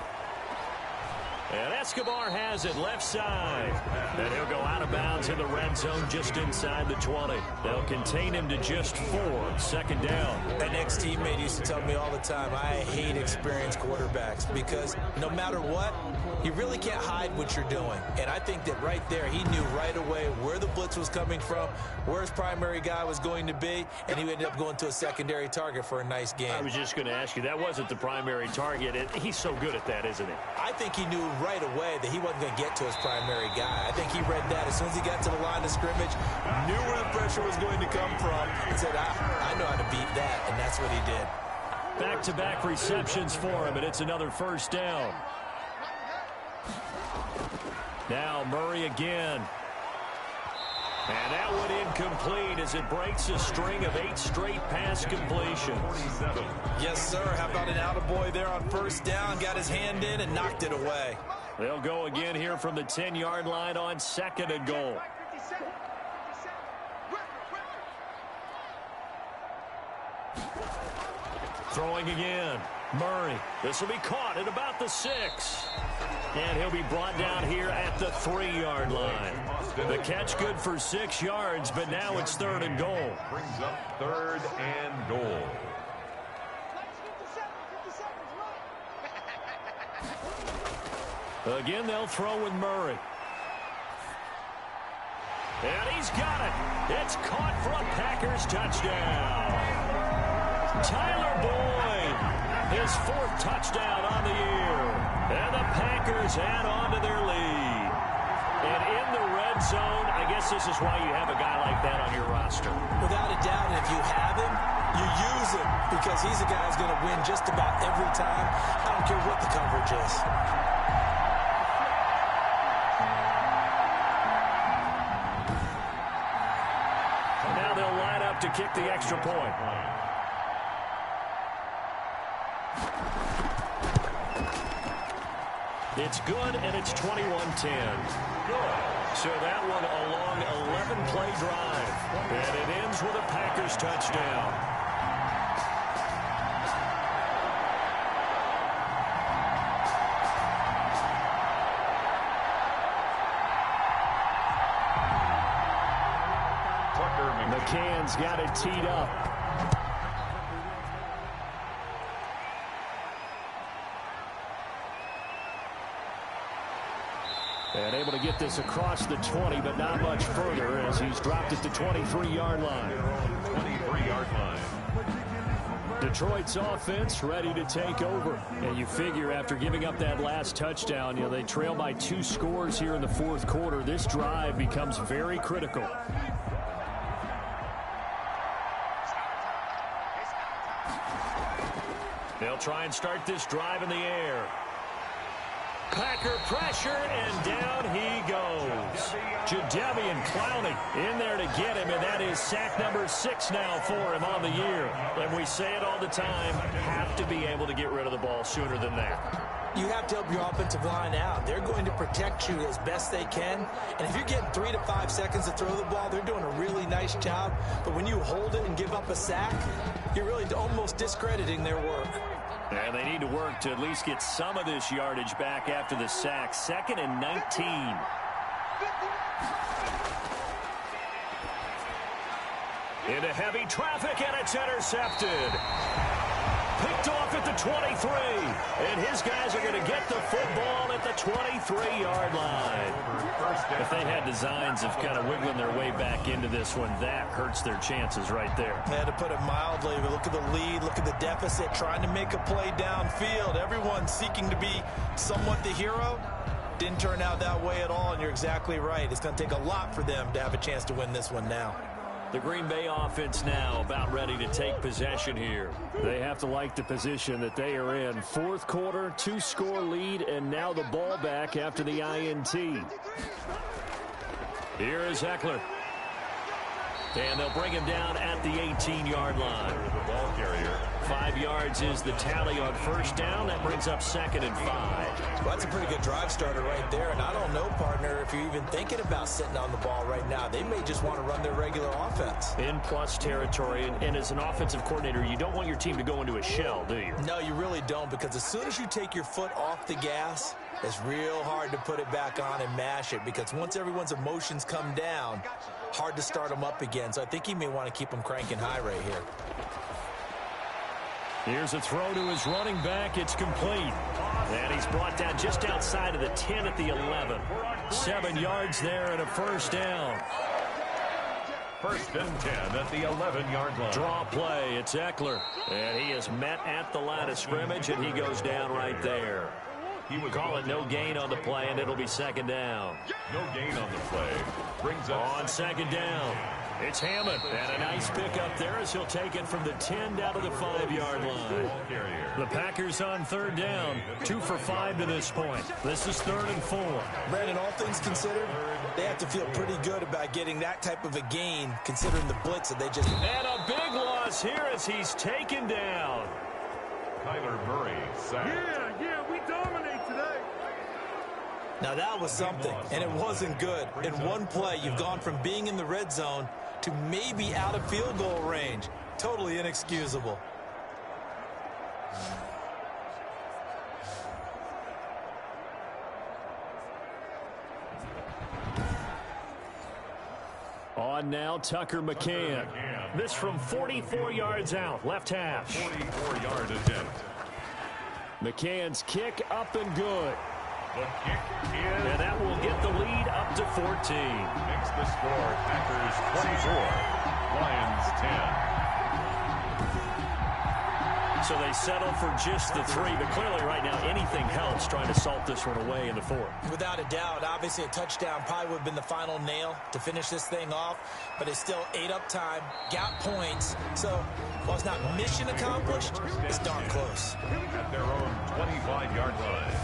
Speaker 2: And Escobar has it left side. And he'll go out of bounds in the red zone just inside the 20. They'll contain him to just 4. 2nd down.
Speaker 3: An ex-teammate used to tell me all the time, I hate experienced quarterbacks because no matter what, you really can't hide what you're doing. And I think that right there, he knew right away where the blitz was coming from, where his primary guy was going to be, and he ended up going to a secondary target for a nice game.
Speaker 2: I was just going to ask you, that wasn't the primary target. He's so good at that, isn't he?
Speaker 3: I think he knew right away that he wasn't going to get to his primary guy. I think he read that as soon as he got to the line of scrimmage, knew where the pressure was going to come from, and said, I know how to beat that, and that's what he did.
Speaker 2: Back-to-back receptions for him, and it's another first down. Now Murray again. And that one incomplete as it breaks a string of 8 straight pass completions.
Speaker 3: Yes, sir. How about an attaboy there on first down? Got his hand in and knocked it away.
Speaker 2: They'll go again here from the 10-yard line on 2nd and goal. Throwing again. Murray. This will be caught at about the 6. And he'll be brought down here at the 3-yard line. The catch good for 6 yards, but now it's 3rd and goal.
Speaker 4: Brings up 3rd and goal.
Speaker 2: Again, they'll throw with Murray. And he's got it. It's caught for a Packers touchdown. Tyler Boyd, his 4th touchdown on the year. And the Packers add on to their lead. And in the red zone, I guess this is why you have a guy like that on your roster.
Speaker 3: Without a doubt, and if you have him, you use him because he's a guy who's going to win just about every time. I don't care what the coverage is.
Speaker 2: Now they'll line up to kick the extra point. It's good, and it's 21-10. So that one a long 11-play drive. And it ends with a Packers touchdown. McCann's got it teed up. And able to get this across the 20, but not much further as he's dropped it to 23-yard line.
Speaker 4: 23-yard line.
Speaker 2: Detroit's offense ready to take over. And you figure after giving up that last touchdown, they trail by 2 scores here in the 4th quarter. This drive becomes very critical. They'll try and start this drive in the air. Packer pressure, and down he goes. Jadeveon Clowney in there to get him, and that is sack number 6 now for him on the year. And we say it all the time, have to be able to get rid of the ball sooner than that.
Speaker 3: You have to help your offensive line out. They're going to protect you as best they can. And if you're getting 3 to 5 seconds to throw the ball, they're doing a really nice job. But when you hold it and give up a sack, you're really almost discrediting their work.
Speaker 2: And they need to work to at least get some of this yardage back after the sack. 2nd and 19. Into heavy traffic, and it's intercepted. Picked off at the 23. And his guys are going to get the football at the 23-yard line. If they had designs of kind of wiggling their way back into this one, that hurts their chances right there.
Speaker 3: They had to put it mildly. But look at the lead, look at the deficit, trying to make a play downfield. Everyone seeking to be somewhat the hero. Didn't turn out that way at all, and you're exactly right. It's going to take a lot for them to have a chance to win this one now.
Speaker 2: The Green Bay offense now about ready to take possession here. They have to like the position that they are in. 4th quarter, 2-score lead, and now the ball back after the INT. Here is Eckler. And they'll bring him down at the 18-yard line.
Speaker 4: The ball carrier.
Speaker 2: 5 yards is the tally on 1st down. That brings up 2nd and 5.
Speaker 3: Well, that's a pretty good drive starter right there. And I don't know, partner, if you're even thinking about sitting on the ball right now. They may just want to run their regular offense.
Speaker 2: In plus territory. And as an offensive coordinator, you don't want your team to go into a shell, do you?
Speaker 3: No, you really don't, because as soon as you take your foot off the gas, it's real hard to put it back on and mash it, because once everyone's emotions come down, hard to start them up again. So I think he may want to keep them cranking high right here.
Speaker 2: Here's a throw to his running back. It's complete. And he's brought down just outside of the 10 at the 11. 7 yards there and a 1st down.
Speaker 4: 1st and 10 at the 11-yard line.
Speaker 2: Draw play. It's Eckler. And he is met at the line of scrimmage, and he goes down right there. He would call it no gain on the play, and it'll be 2nd down.
Speaker 4: No gain on the play. Brings up
Speaker 2: on 2nd down. It's Hammond, and a nice pickup there as he'll take it from the 10 down to the 5-yard line. The Packers on 3rd down, 2 for 5 to this point. This is 3rd and 4.
Speaker 3: Brandon, all things considered, they have to feel pretty good about getting that type of a gain, considering the blitz that they just...
Speaker 2: And a big loss here as he's taken down.
Speaker 4: Kyler Murray sacked.
Speaker 6: Yeah, we dominate today.
Speaker 3: Now that was something, and it wasn't good. In one play, you've gone from being in the red zone to maybe out of field goal range. Totally inexcusable.
Speaker 2: On now, Tucker McCann. This from 44 yards out, left hash.
Speaker 4: 44-yard attempt.
Speaker 2: McCann's kick up and good.
Speaker 4: The kick is...
Speaker 2: And that will get the lead up to 14.
Speaker 4: Makes the score Packers 24, Lions 10.
Speaker 2: So they settle for just the 3, but clearly right now anything helps trying to salt this one away in the 4th.
Speaker 3: Without a doubt, obviously a touchdown probably would have been the final nail to finish this thing off, but it's still ate up time, got points, so while it's not mission accomplished, it's darn close.
Speaker 4: At their own 25-yard line.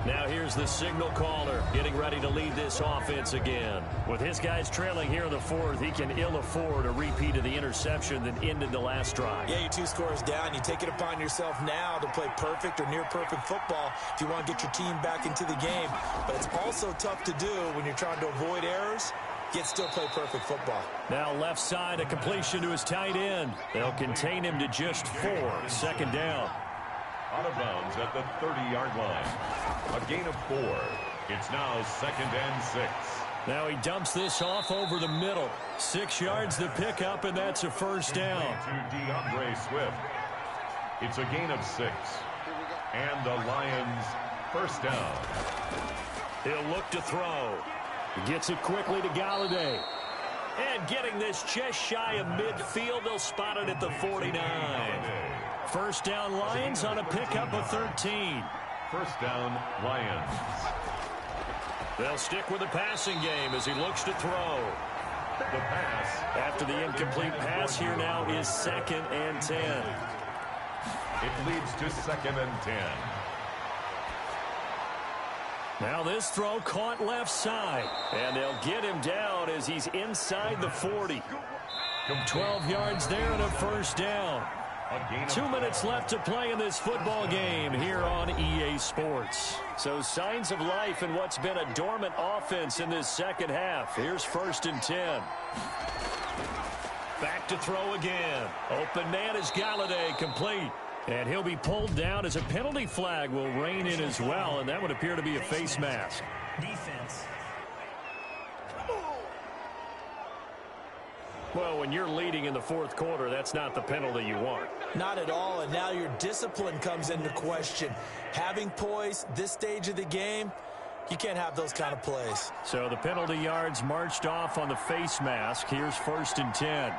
Speaker 2: Now here's the signal caller getting ready to lead this offense again. With his guys trailing here in the 4th, he can ill afford a repeat of the interception that ended the last drive.
Speaker 3: Yeah, you're 2 scores down. You take it upon yourself now to play perfect or near perfect football if you want to get your team back into the game. But it's also tough to do when you're trying to avoid errors, yet still play perfect football.
Speaker 2: Now left side, a completion to his tight end. They'll contain him to just 4. 2nd down.
Speaker 4: Out of bounds at the 30-yard line. A gain of 4. It's now 2nd and 6.
Speaker 2: Now he dumps this off over the middle. 6 yards to pick up, and that's a 1st down.
Speaker 4: To DeAndre Swift. It's a gain of 6. And the Lions 1st down.
Speaker 2: He'll look to throw. He gets it quickly to Galladay. And getting this just shy of midfield, they'll spot it at the 49. 1st down Lions on a pickup of 13.
Speaker 4: 1st down Lions.
Speaker 2: They'll stick with the passing game as he looks to throw.
Speaker 4: The pass.
Speaker 2: After the incomplete pass, here now is 2nd and 10.
Speaker 4: It leads to 2nd and 10.
Speaker 2: Now this throw caught left side. And they'll get him down as he's inside the 40. 12 yards there and a 1st down. 2 minutes left to play in this football game here on EA Sports. So signs of life in what's been a dormant offense in this 2nd half. Here's 1st and 10. Back to throw again. Open man is Galladay, complete. And he'll be pulled down as a penalty flag will rein in as well, and that would appear to be a face mask.
Speaker 7: Defense.
Speaker 2: Well, when you're leading in the 4th quarter, that's not the penalty you want.
Speaker 3: Not at all, and now your discipline comes into question. Having poise this stage of the game, you can't have those kind of plays.
Speaker 2: So the penalty yards marched off on the face mask. Here's 1st and 10.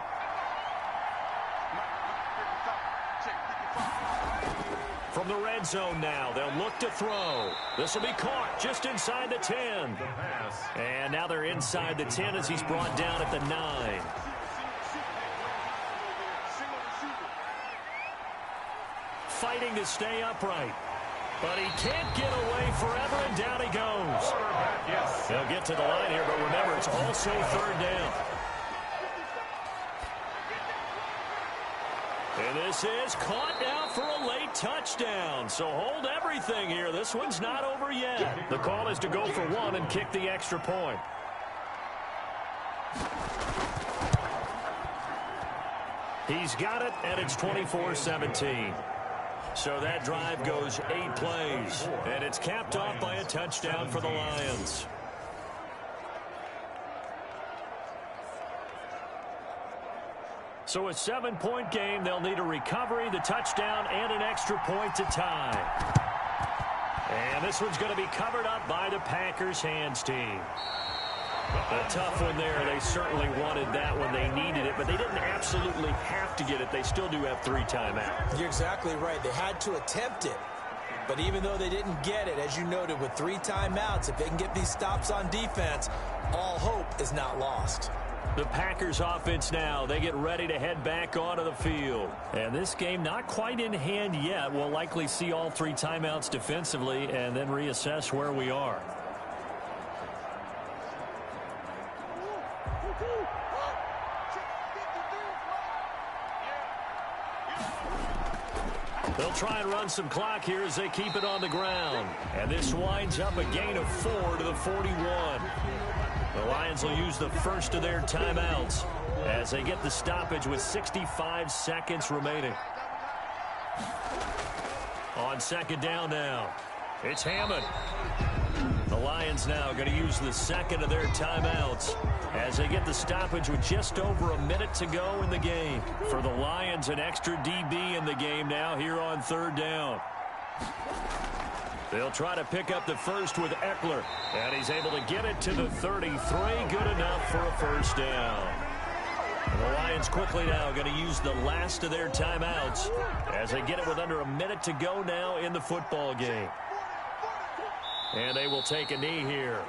Speaker 2: From the red zone now, they'll look to throw. This will be caught just inside the 10. And now they're inside the 10 as he's brought down at the 9. Fighting to stay upright. But he can't get away forever, and down he goes.
Speaker 4: Yes.
Speaker 2: They'll get to the line here, but remember, it's also 3rd down. And this is caught now for a late touchdown. So hold everything here. This one's not over yet. The call is to go for 1 and kick the extra point. He's got it, and it's 24-17. So that drive goes 8 plays, and it's capped off by a touchdown for the Lions. So a 7-point game. They'll need a recovery, the touchdown, and an extra point to tie. And this one's going to be covered up by the Packers hands team. A tough one there. They certainly wanted that when they needed it, but they didn't absolutely have to get it. They still do have 3 timeouts.
Speaker 3: You're exactly right. They had to attempt it. But even though they didn't get it, as you noted, with 3 timeouts, if they can get these stops on defense, all hope is not lost.
Speaker 2: The Packers offense now, they get ready to head back onto the field. And this game not quite in hand yet. We'll likely see all 3 timeouts defensively and then reassess where we are. They'll try and run some clock here as they keep it on the ground. And this winds up a gain of 4 to the 41. The Lions will use the first of their timeouts as they get the stoppage with 65 seconds remaining. On 2nd down now, it's Hammond. The Lions now going to use the second of their timeouts as they get the stoppage with just over a minute to go in the game. For the Lions, an extra DB in the game now here on 3rd down. They'll try to pick up the first with Eckler, and he's able to get it to the 33. Good enough for a 1st down. And the Lions quickly now going to use the last of their timeouts as they get it with under a minute to go now in the football game. And they will take a knee here.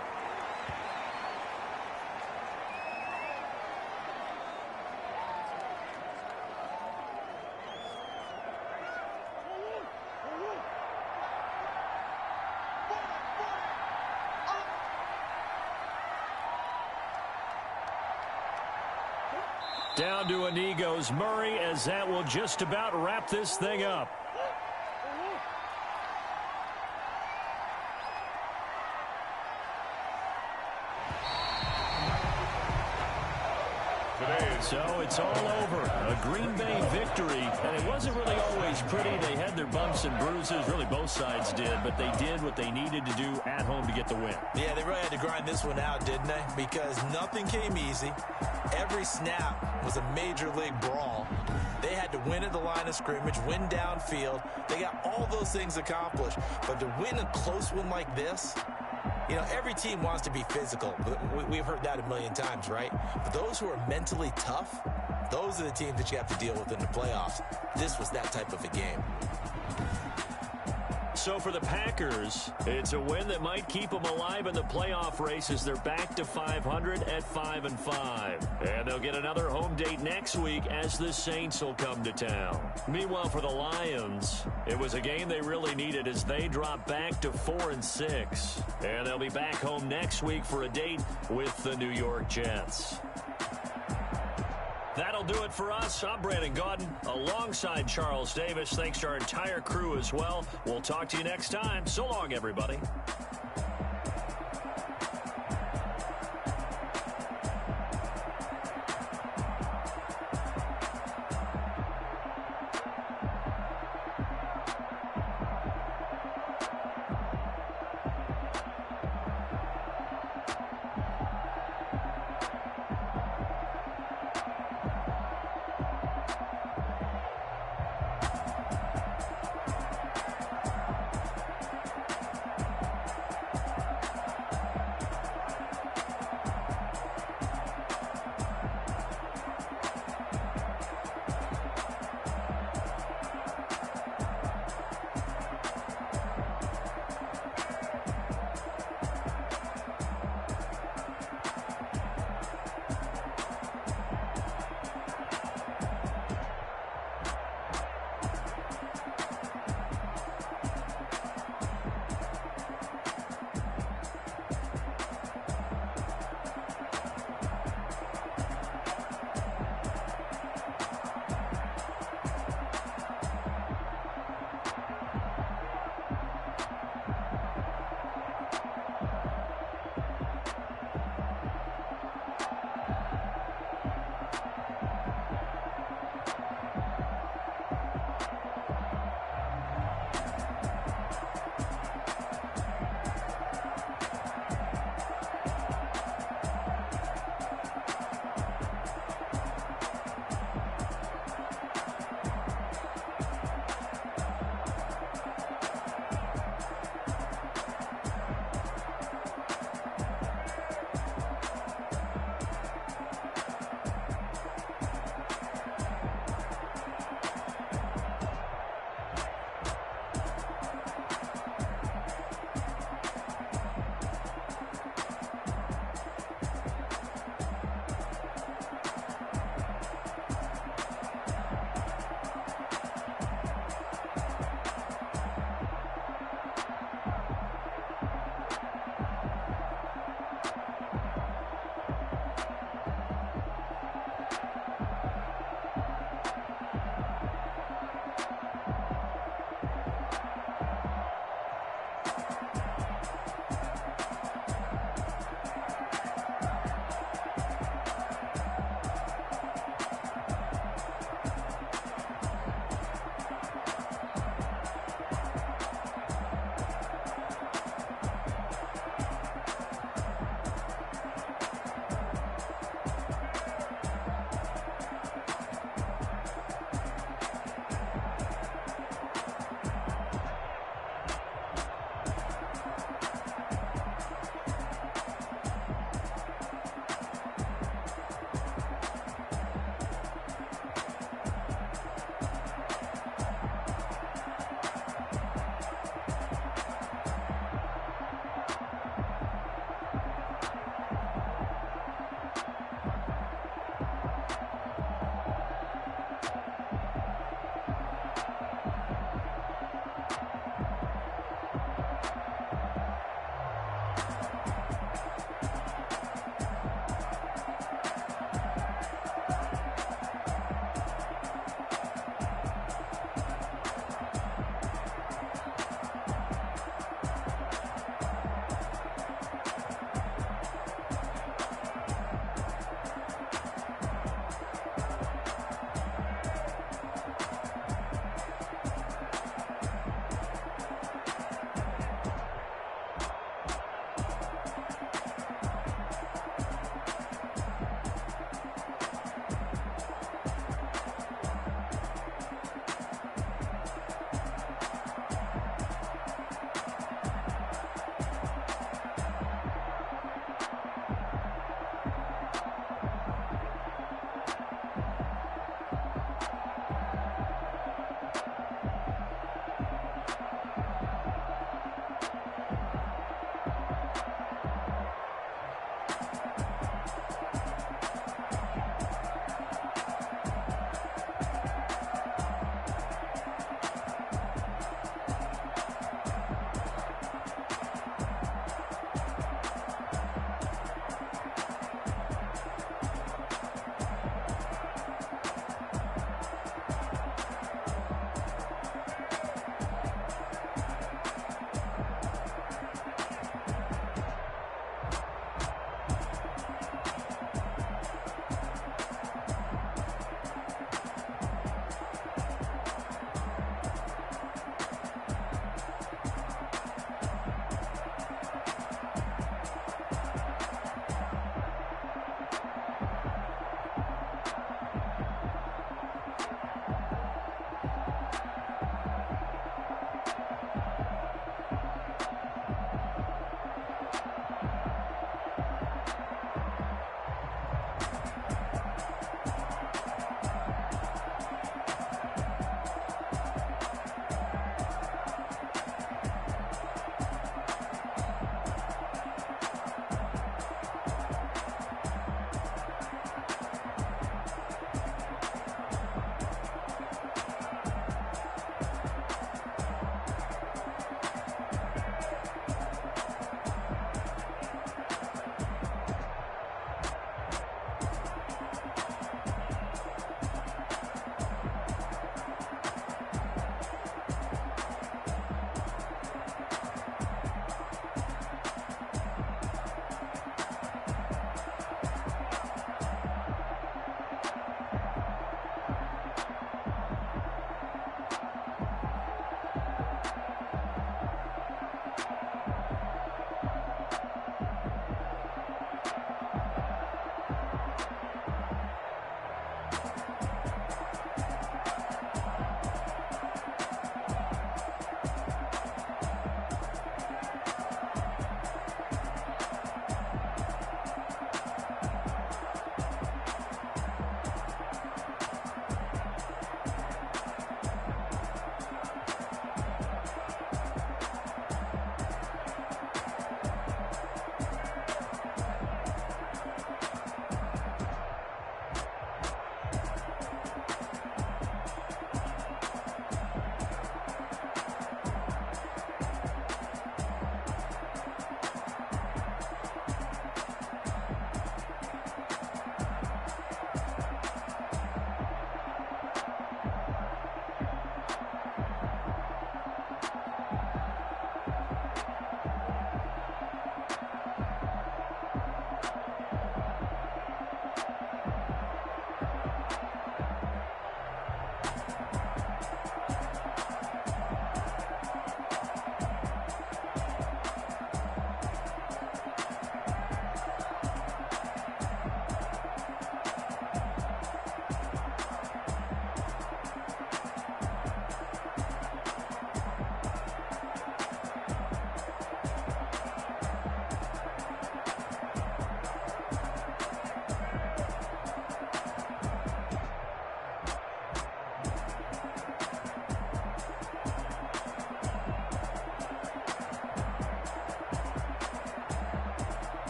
Speaker 2: Down to a knee goes Murray, as that will just about wrap this thing up. So it's all over. A Green Bay victory, and it wasn't really always pretty. They had their bumps and bruises. Really, both sides did, but they did what they needed to do at home to get the win.
Speaker 3: Yeah, they really had to grind this one out, didn't they? Because nothing came easy. Every snap was a major league brawl. They had to win at the line of scrimmage, win downfield. They got all those things accomplished. But to win a close one like this, you know, every team wants to be physical. We've heard that a million times, right? But those who are mentally tough, those are the teams that you have to deal with in the playoffs. This was that type of a game.
Speaker 2: So for the Packers, it's a win that might keep them alive in the playoff race as they're back to 500 at 5-5. And they'll get another home date next week as the Saints will come to town. Meanwhile, for the Lions, it was a game they really needed as they drop back to 4-6. And they'll be back home next week for a date with the New York Jets. That'll do it for us. I'm Brandon Gaudin alongside Charles Davis. Thanks to our entire crew as well. We'll talk to you next time. So long, everybody.